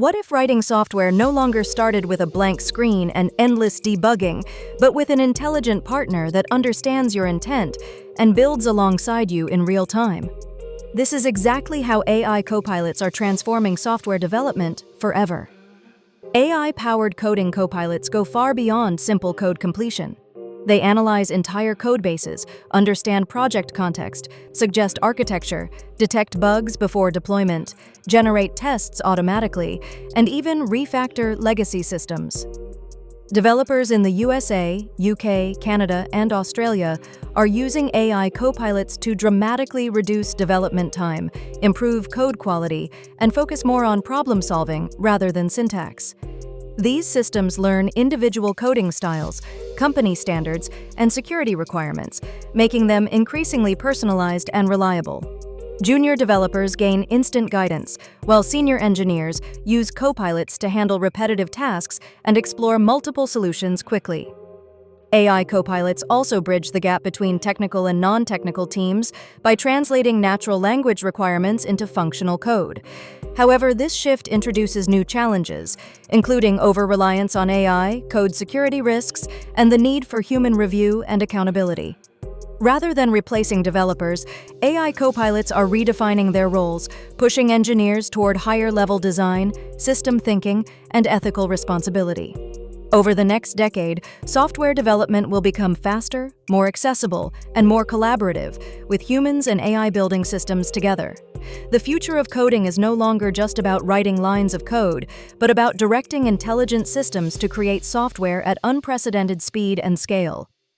What if writing software no longer started with a blank screen and endless debugging, but with an intelligent partner that understands your intent and builds alongside you in real time? This is exactly how AI copilots are transforming software development forever. AI-powered coding copilots go far beyond simple code completion. They analyze entire codebases, understand project context, suggest architecture, detect bugs before deployment, generate tests automatically, and even refactor legacy systems. Developers in the USA, UK, Canada, and Australia are using AI copilots to dramatically reduce development time, improve code quality, and focus more on problem solving rather than syntax. These systems learn individual coding styles, company standards, and security requirements, making them increasingly personalized and reliable. Junior developers gain instant guidance, while senior engineers use copilots to handle repetitive tasks and explore multiple solutions quickly. AI copilots also bridge the gap between technical and non-technical teams by translating natural language requirements into functional code. However, this shift introduces new challenges, including over-reliance on AI, code security risks, and the need for human review and accountability. Rather than replacing developers, AI copilots are redefining their roles, pushing engineers toward higher-level design, system thinking, and ethical responsibility. Over the next decade, software development will become faster, more accessible, and more collaborative, with humans and AI building systems together. The future of coding is no longer just about writing lines of code, but about directing intelligent systems to create software at unprecedented speed and scale.